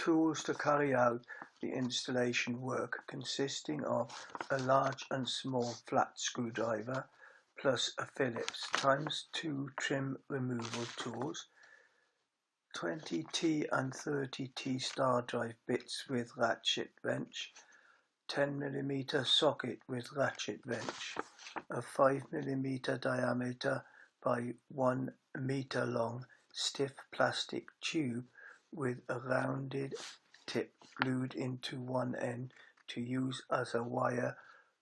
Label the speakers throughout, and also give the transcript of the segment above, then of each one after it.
Speaker 1: Tools to carry out the installation work, consisting of a large and small flat screwdriver plus a Phillips ×2 trim removal tools, 20T and 30T star drive bits with ratchet wrench, 10mm socket with ratchet wrench, a 5mm diameter by 1 meter long stiff plastic tube with a rounded tip glued into one end to use as a wire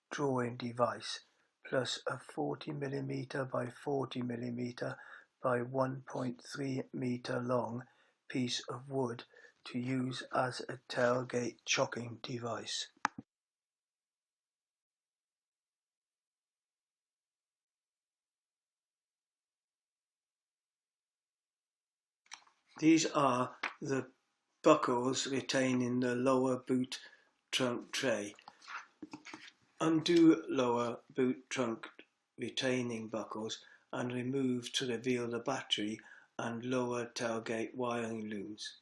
Speaker 1: drawing device, plus a 40mm by 40mm by 1.3 meter long piece of wood to use as a tailgate chocking device. These are the buckles retaining the lower boot trunk tray. Undo lower boot trunk retaining buckles and remove to reveal the battery and lower tailgate wiring looms.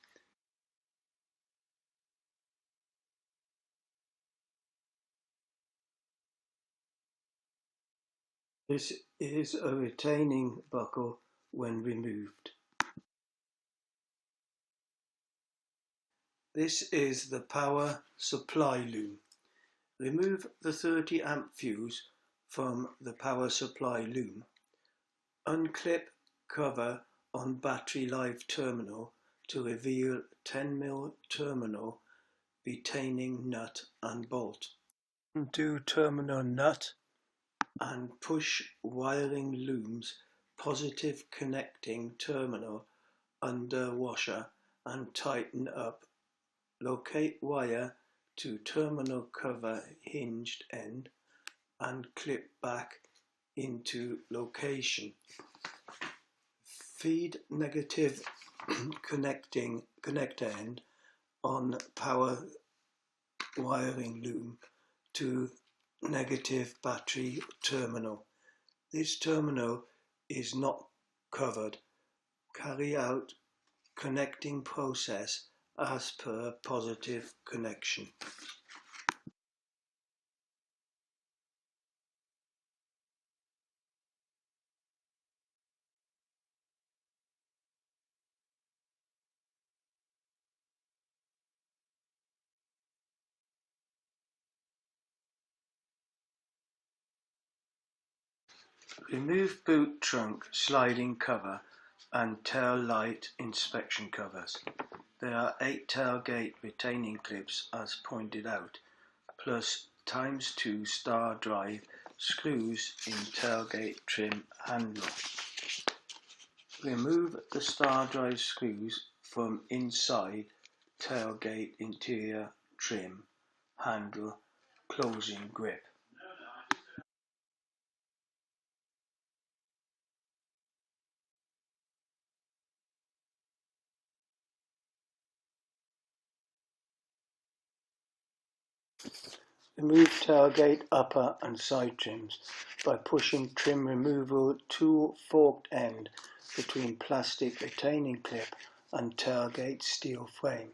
Speaker 1: This is a retaining buckle when removed. This is the power supply loom. Remove the 30 amp fuse from the power supply loom. Unclip cover on battery live terminal to reveal 10mm terminal retaining nut and bolt. Undo terminal nut and push wiring looms positive connecting terminal under washer and tighten up. Locate wire to terminal cover hinged end and clip back into location. Feed negative connector end on power wiring loom to negative battery terminal. This terminal is not covered. Carry out connecting process as per positive connection. Remove boot trunk sliding cover and tail light inspection covers. There are 8 tailgate retaining clips as pointed out, plus ×2 star drive screws in tailgate trim handle. Remove the star drive screws from inside tailgate interior trim handle closing grip. Remove tailgate upper and side trims by pushing trim removal tool forked end between plastic retaining clip and tailgate steel frame.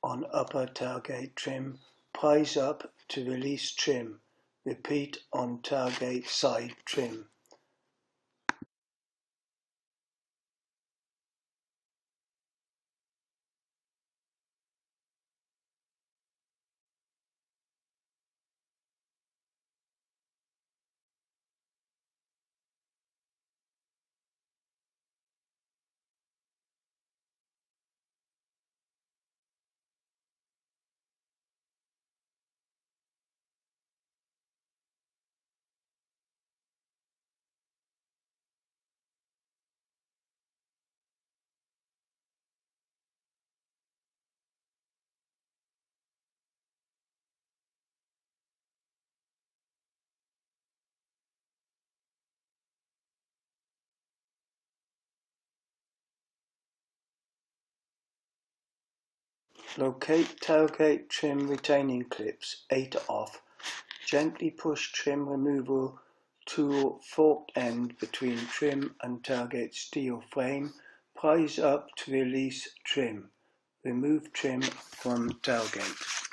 Speaker 1: On upper tailgate trim, prise up to release trim. Repeat on tailgate side trim. Locate tailgate trim retaining clips 8 off. Gently push trim removal tool forked end between trim and tailgate steel frame. Prise up to release trim. Remove trim from tailgate.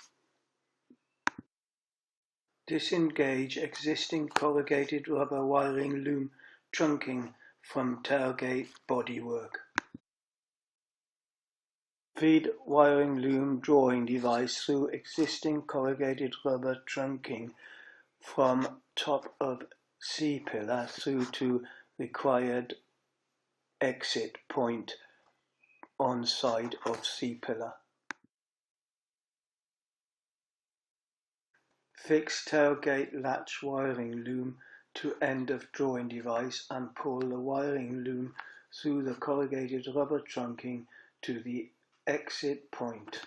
Speaker 1: Disengage existing corrugated rubber wiring loom trunking from tailgate bodywork. Feed wiring loom drawing device through existing corrugated rubber trunking from top of C-pillar through to required exit point on side of C-pillar. Fix tailgate latch wiring loom to end of drawing device and pull the wiring loom through the corrugated rubber trunking to the exit point.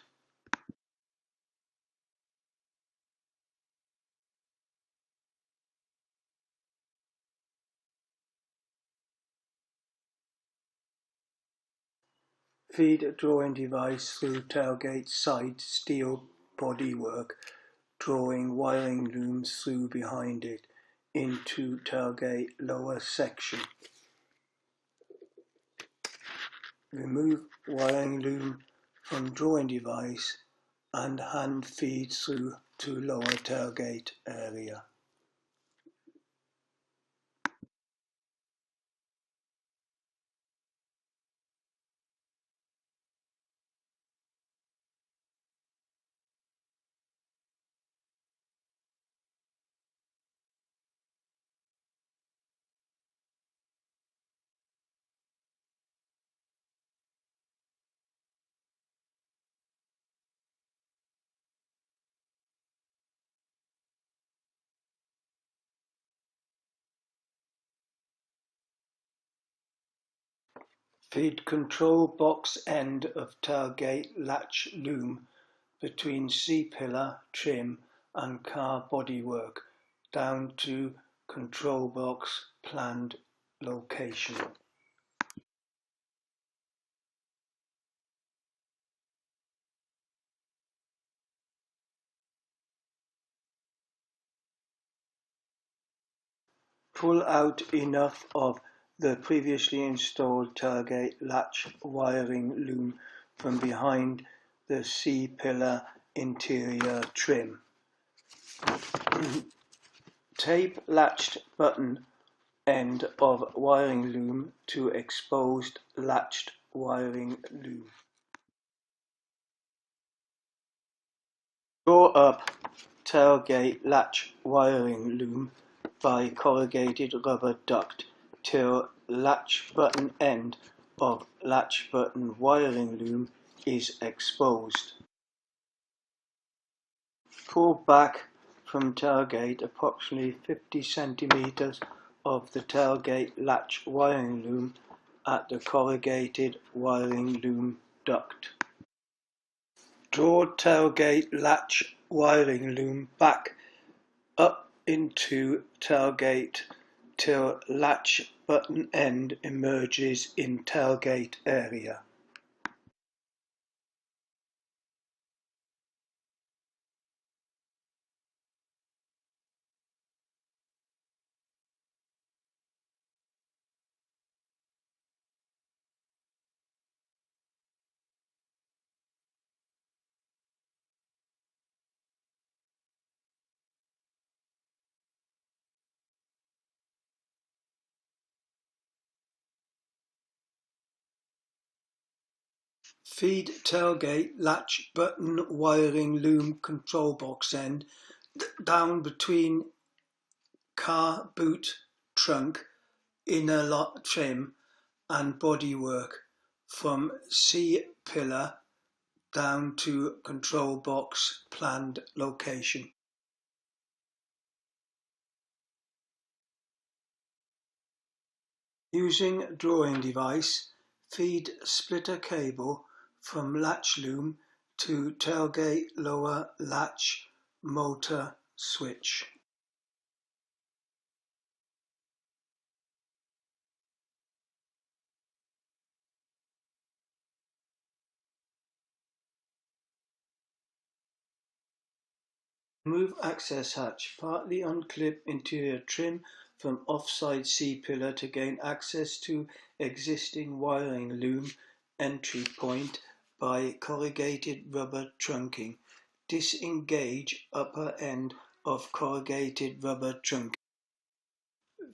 Speaker 1: Feed drawing device through tailgate side steel bodywork, drawing wiring looms through behind it into tailgate lower section. Remove wiring loom from drawing device and hand feed through to lower tailgate area. Feed control box end of tailgate latch loom between C-pillar trim and car bodywork down to control box planned location. Pull out enough of the previously installed tailgate latch wiring loom from behind the C-pillar interior trim. Tape latched button end of wiring loom to exposed latched wiring loom. Draw up tailgate latch wiring loom by corrugated rubber duct till latch button end of latch button wiring loom is exposed. Pull back from tailgate approximately 50 centimeters of the tailgate latch wiring loom at the corrugated wiring loom duct. Draw tailgate latch wiring loom back up into tailgate till latch button end emerges in tailgate area. Feed tailgate latch button wiring loom control box end down between car boot trunk, inner lot trim and bodywork from C-pillar down to control box planned location. Using drawing device, feed splitter cable from latch loom to tailgate lower latch motor switch. Remove access hatch, partly unclip interior trim from offside C-pillar to gain access to existing wiring loom entry point by corrugated rubber trunking. Disengage upper end of corrugated rubber trunking.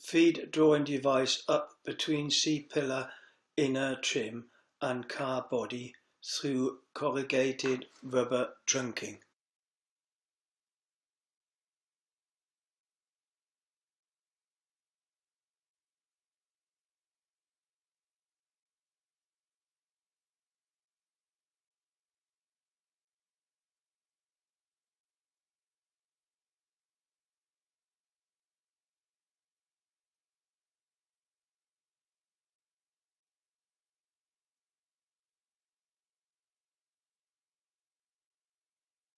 Speaker 1: Feed drawing device up between C-pillar inner trim and car body through corrugated rubber trunking.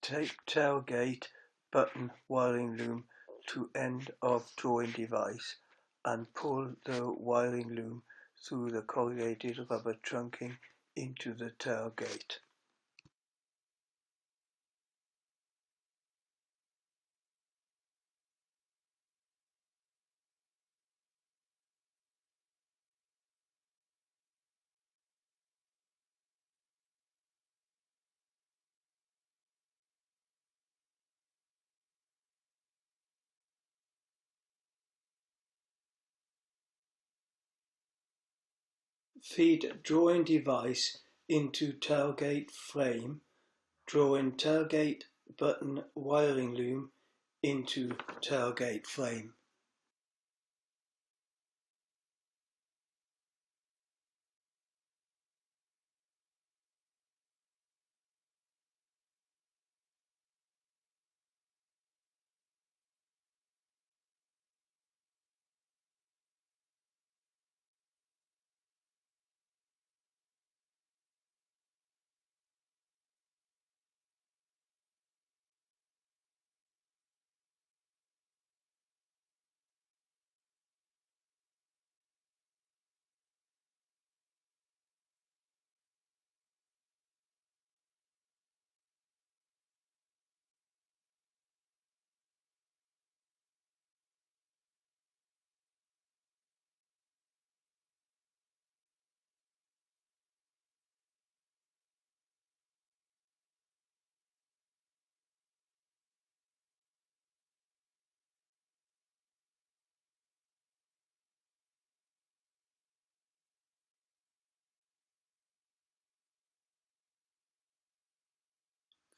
Speaker 1: Tape tailgate button wiring loom to end of drawing device and pull the wiring loom through the corrugated rubber trunking into the tailgate. Feed drawing device into tailgate frame, drawing tailgate button wiring loom into tailgate frame.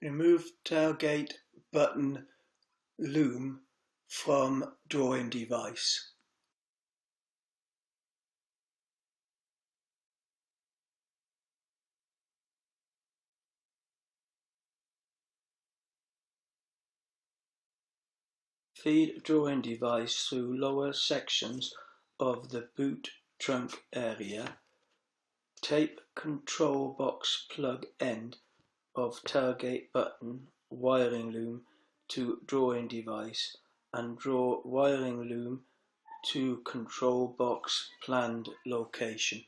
Speaker 1: Remove tailgate button loom from drawing device. Feed drawing device through lower sections of the boot trunk area. Tape control box plug end of tailgate button wiring loom to drawing device and draw wiring loom to control box planned location.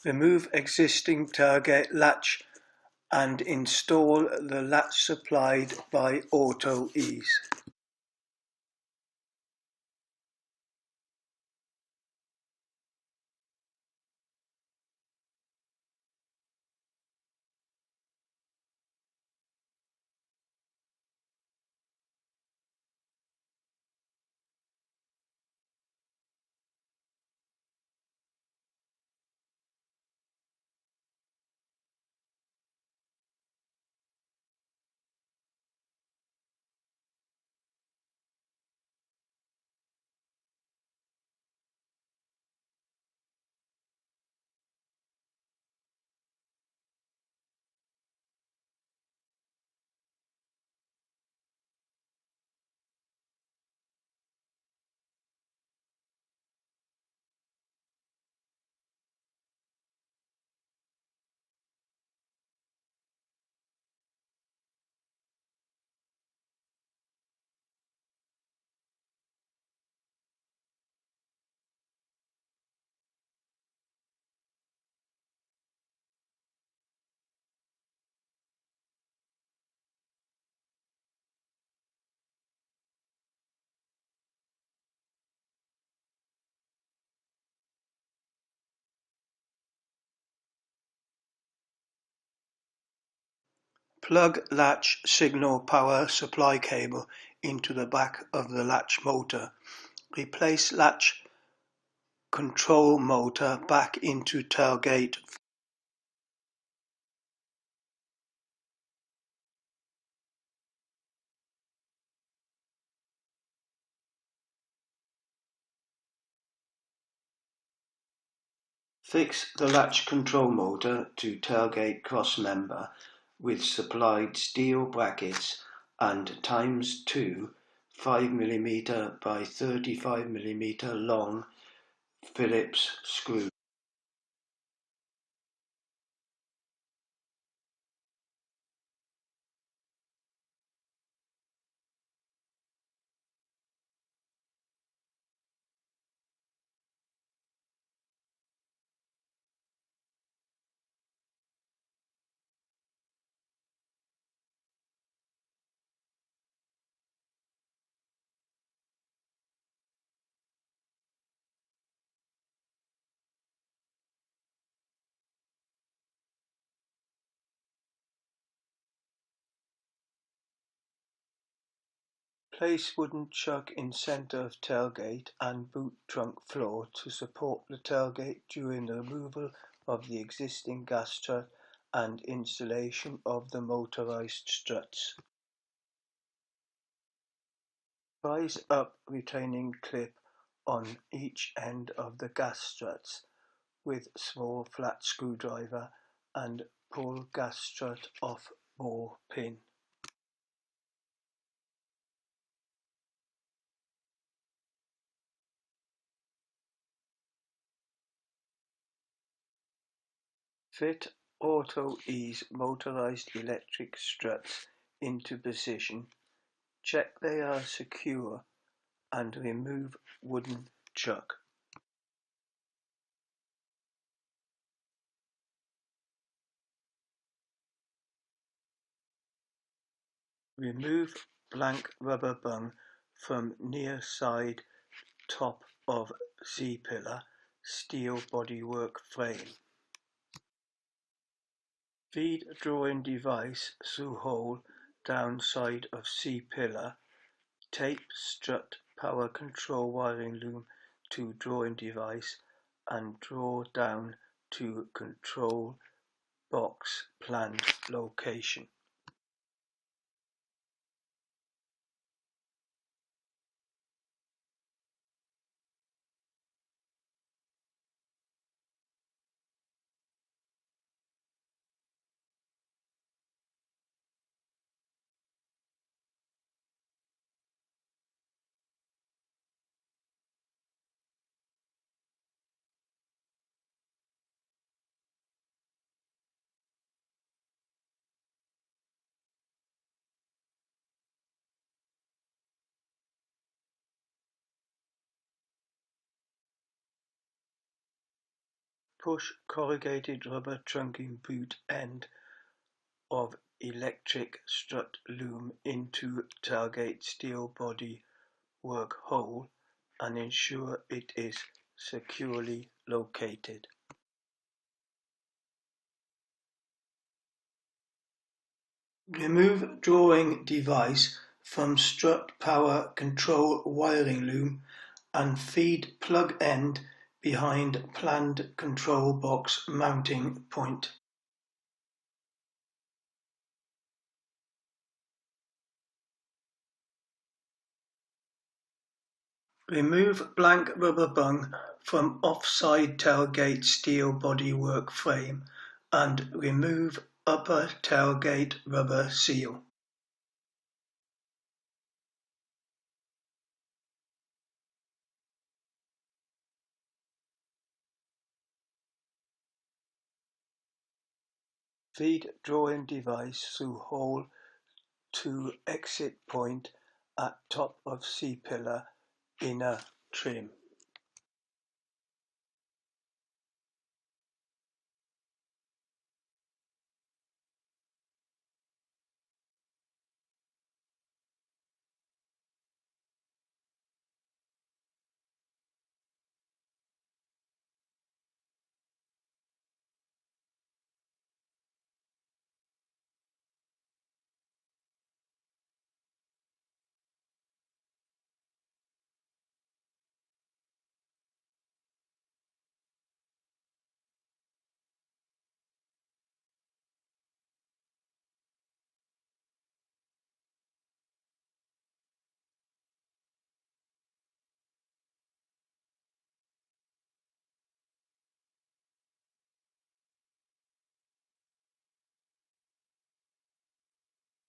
Speaker 1: Remove existing tailgate latch and install the latch supplied by Autoease. Plug latch signal power supply cable into the back of the latch motor. Replace latch control motor back into tailgate. Fix the latch control motor to tailgate crossmember with supplied steel brackets and ×2 5mm by 35mm long Phillips screw. Place wooden chuck in center of tailgate and boot trunk floor to support the tailgate during the removal of the existing gas strut and installation of the motorized struts. Rise up retaining clip on each end of the gas struts with small flat screwdriver and pull gas strut off bore pin. Fit Autoease motorized electric struts into position, check they are secure, and remove wooden chuck. Remove blank rubber bung from near side top of C-pillar steel bodywork frame. Feed drawing device through hole down side of C-pillar. Tape strut power control wiring loom to drawing device and draw down to control box planned location. Push corrugated rubber trunking boot end of electric strut loom into tailgate steel body work hole and ensure it is securely located. Remove drawing device from strut power control wiring loom and feed plug end behind planned control box mounting point. Remove blank rubber bung from offside tailgate steel bodywork frame and remove upper tailgate rubber seal. Feed drawing device through hole to exit point at top of C-pillar inner trim.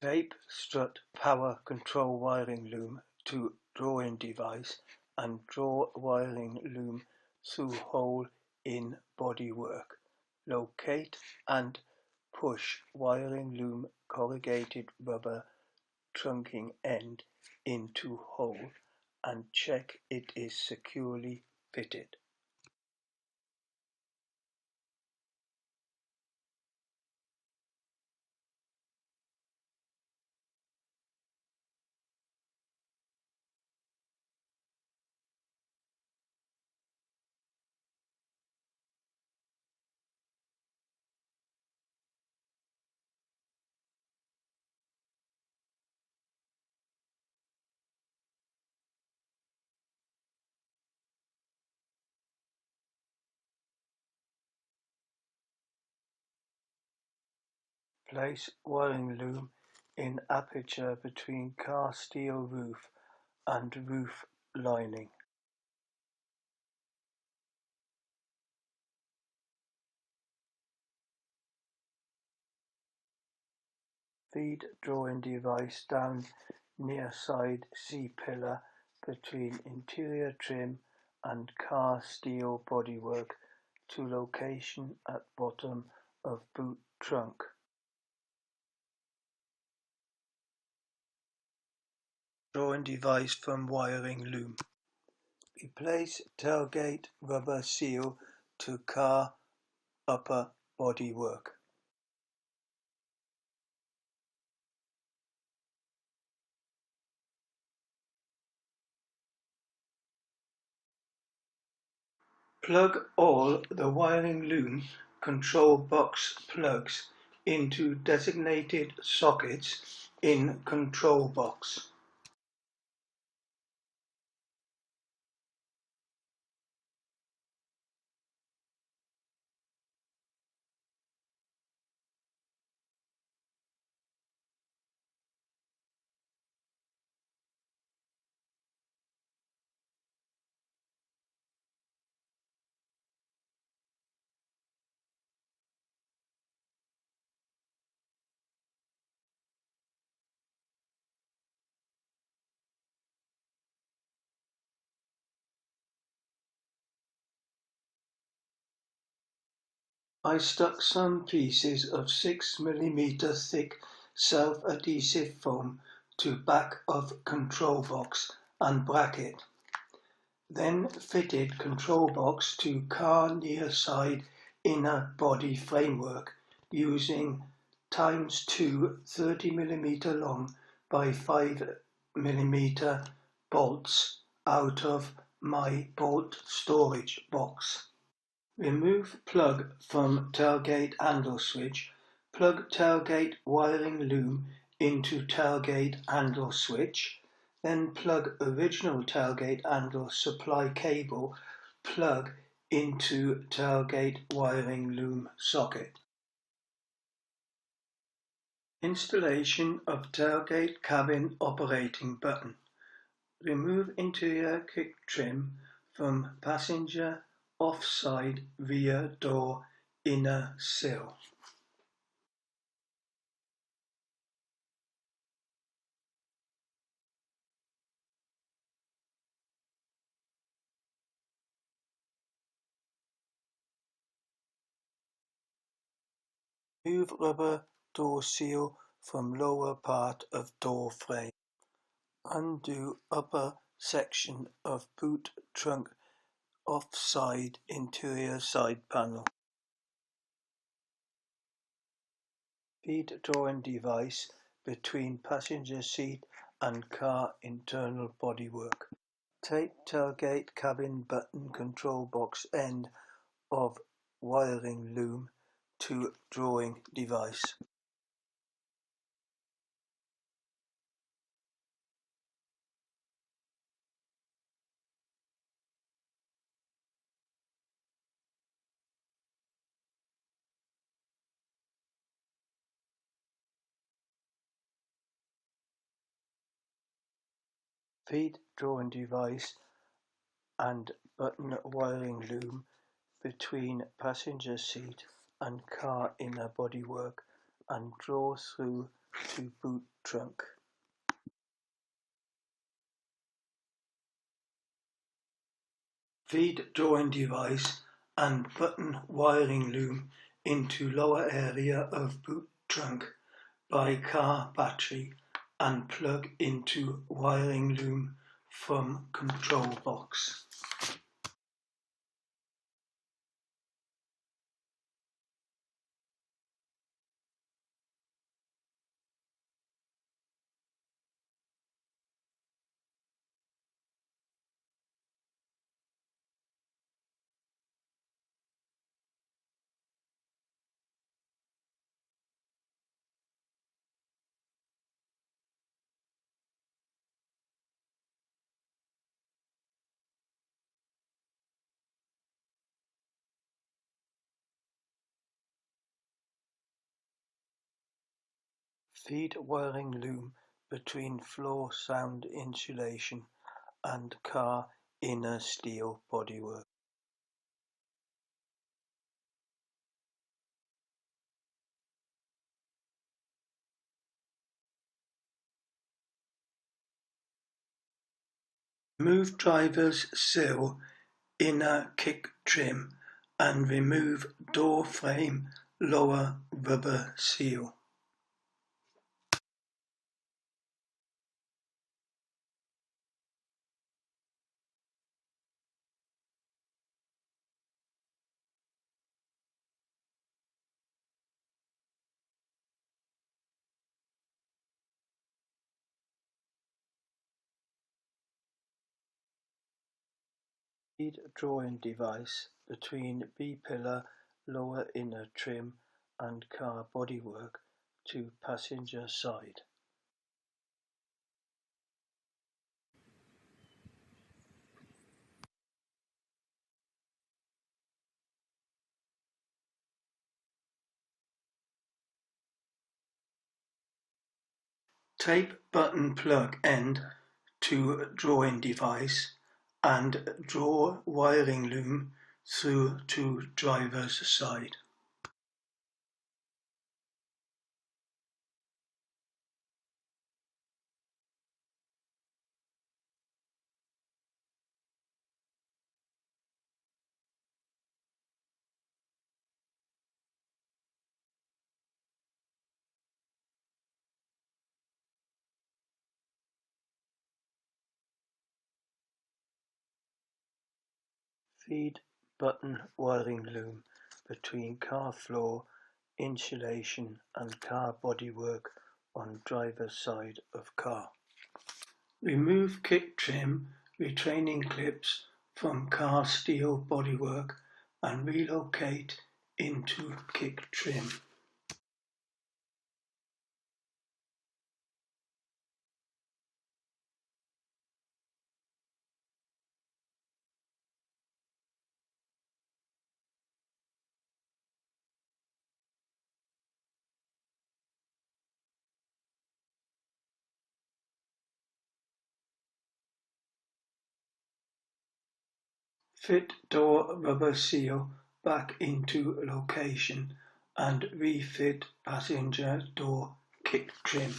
Speaker 1: Tape strut power control wiring loom to drawing device and draw wiring loom through hole in bodywork. Locate and push wiring loom corrugated rubber trunking end into hole and check it is securely fitted. Place wiring loom in aperture between car steel roof and roof lining. Feed drawing device down near side C-pillar between interior trim and car steel bodywork to location at bottom of boot trunk. Drawing device from wiring loom. Replace tailgate rubber seal to car upper bodywork. Plug all the wiring loom control box plugs into designated sockets in control box. I stuck some pieces of 6mm thick self-adhesive foam to back of control box and bracket. Then fitted control box to car near side inner body framework using ×2 30mm long by 5mm bolts out of my bolt storage box. Remove plug from tailgate handle switch. Plug tailgate wiring loom into tailgate handle switch. Then plug original tailgate handle supply cable plug into tailgate wiring loom socket. Installation of tailgate cabin operating button. Remove interior kick trim from passenger offside rear door inner sill. Remove rubber door seal from lower part of door frame. Undo upper section of boot trunk offside interior side panel. Feed drawing device between passenger seat and car internal bodywork. Tape tailgate cabin button control box end of wiring loom to drawing device. Feed drawing device and button wiring loom between passenger seat and car inner bodywork and draw through to boot trunk. Feed drawing device and button wiring loom into lower area of boot trunk by car battery and plug into wiring loom from control box. Feed wiring loom between floor sound insulation and car inner steel bodywork. Remove driver's sill inner kick trim and remove door frame lower rubber seal. Feed drawing device between B-pillar lower inner trim and car bodywork to passenger side. Tape button plug end to drawing device and draw wiring loom through to driver's side. Feed button wiring loom between car floor insulation and car bodywork on driver's side of car. Remove kick trim retraining clips from car steel bodywork and relocate into kick trim. Fit door rubber seal back into location and refit passenger door kick trim.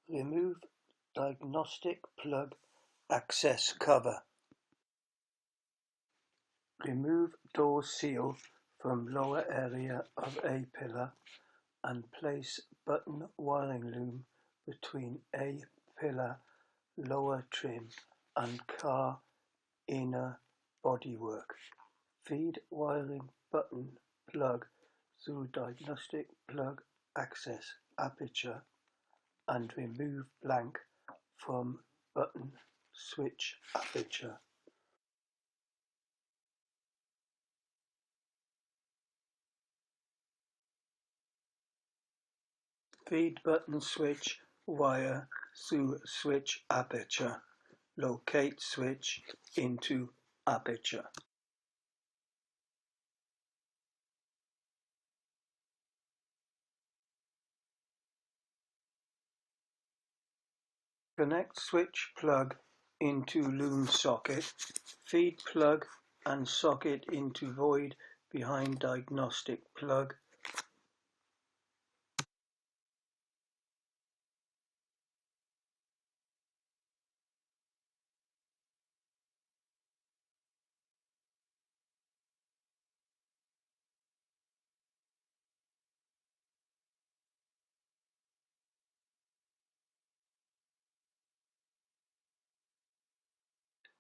Speaker 1: Remove diagnostic plug access cover. Remove door seal from lower area of A pillar and place button wiring loom between A pillar lower trim and car inner bodywork. Feed wiring button plug through diagnostic plug access aperture and remove blank from button switch aperture. Feed button switch wire through switch aperture. Locate switch into aperture. Connect switch plug into loom socket. Feed plug and socket into void behind diagnostic plug.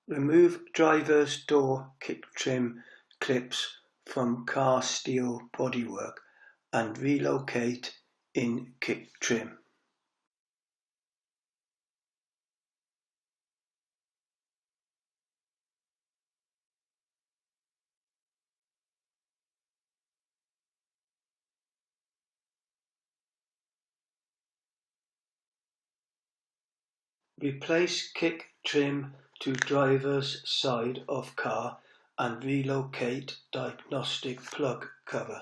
Speaker 1: Remove driver's door kick trim clips from car steel bodywork and relocate in kick trim. Replace kick trim to driver's side of car and relocate diagnostic plug cover.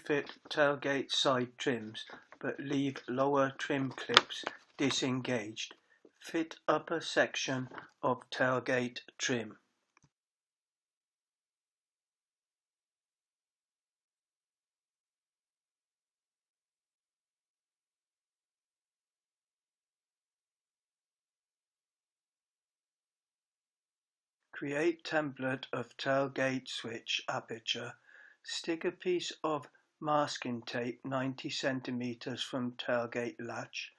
Speaker 1: Fit tailgate side trims but leave lower trim clips disengaged. Fit upper section of tailgate trim. Create template of tailgate switch aperture. Stick a piece of masking tape 90 cm from tailgate latch.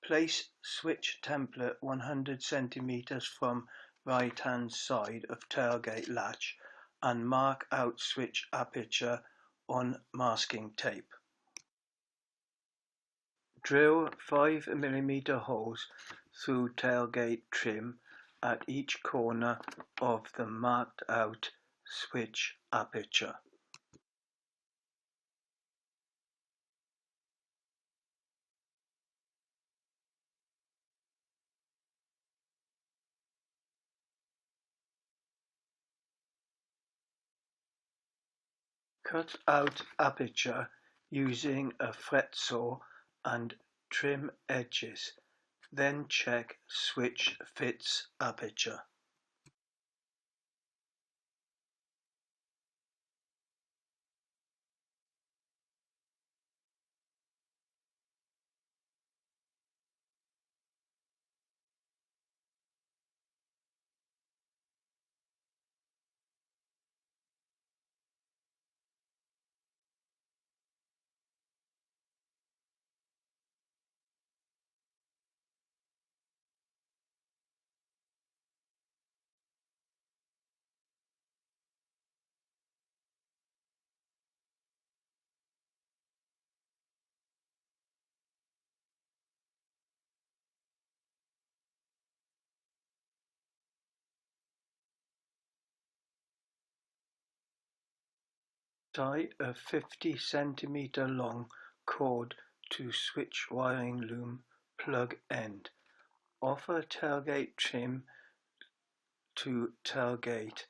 Speaker 1: Place switch template 100 cm from right hand side of tailgate latch and mark out switch aperture on masking tape. Drill 5 mm holes through tailgate trim at each corner of the marked out switch aperture. Cut out aperture using a fret saw and trim edges. Then check switch fits aperture. Tie a 50 cm long cord to switch wiring loom plug end. Offer tailgate trim to tailgate.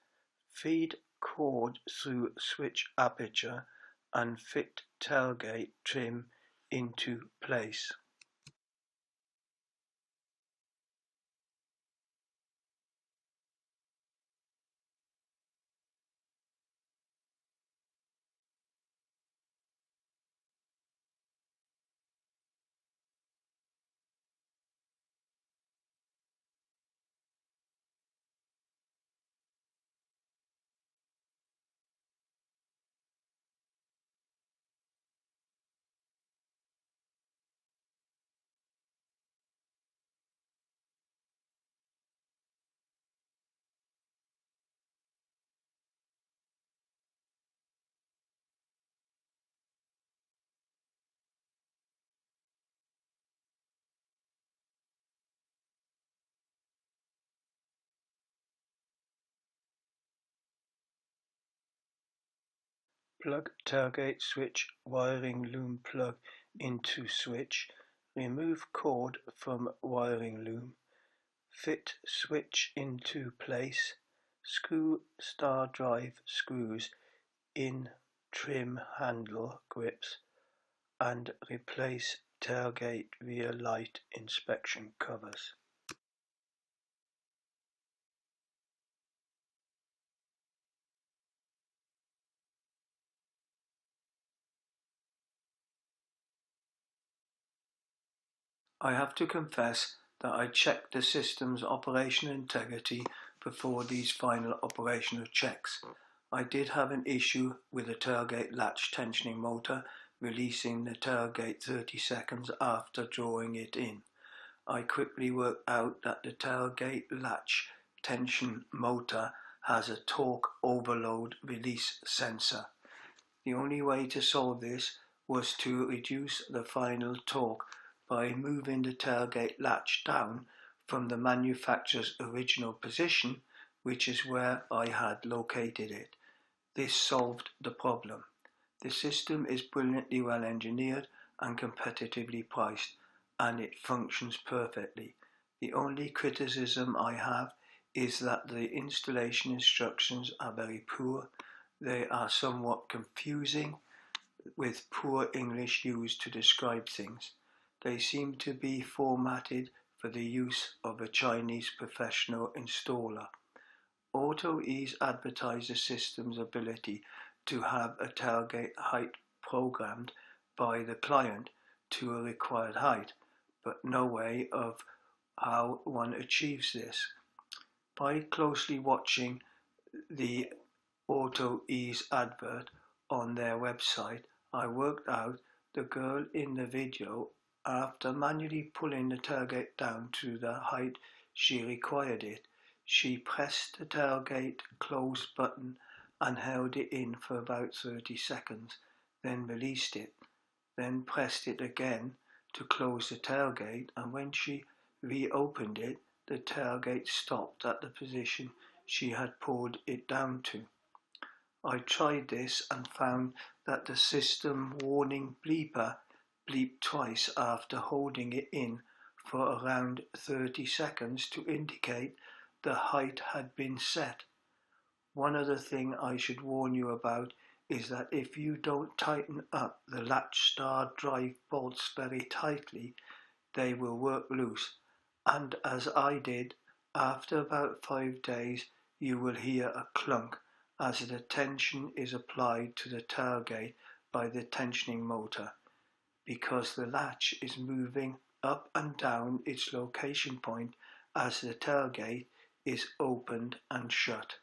Speaker 1: Feed cord through switch aperture and fit tailgate trim into place. Plug tailgate switch wiring loom plug into switch. Remove cord from wiring loom. Fit switch into place. Screw star drive screws in trim handle grips and replace tailgate rear light inspection covers. I have to confess that I checked the system's operational integrity before these final operational checks. I did have an issue with the tailgate latch tensioning motor releasing the tailgate 30 seconds after drawing it in. I quickly worked out that the tailgate latch tension motor has a torque overload release sensor. The only way to solve this was to reduce the final torque by moving the tailgate latch down from the manufacturer's original position, which is where I had located it. This solved the problem. The system is brilliantly well engineered and competitively priced, and it functions perfectly. The only criticism I have is that the installation instructions are very poor. They are somewhat confusing, with poor English used to describe things. They seem to be formatted for the use of a Chinese professional installer. Autoease advertised the system's ability to have a tailgate height programmed by the client to a required height, but no way of how one achieves this. By closely watching the Autoease advert on their website, I worked out the girl in the video, after manually pulling the tailgate down to the height she required it, she pressed the tailgate close button and held it in for about 30 seconds, then released it, then pressed it again to close the tailgate, and when she reopened it, the tailgate stopped at the position she had pulled it down to. I tried this and found that the system warning bleeper bleeped twice after holding it in for around 30 seconds to indicate the height had been set. One other thing I should warn you about is that if you don't tighten up the latch star drive bolts very tightly, they will work loose, and as I did, after about 5 days you will hear a clunk as the tension is applied to the tailgate by the tensioning motor, because the latch is moving up and down its location point as the tailgate is opened and shut.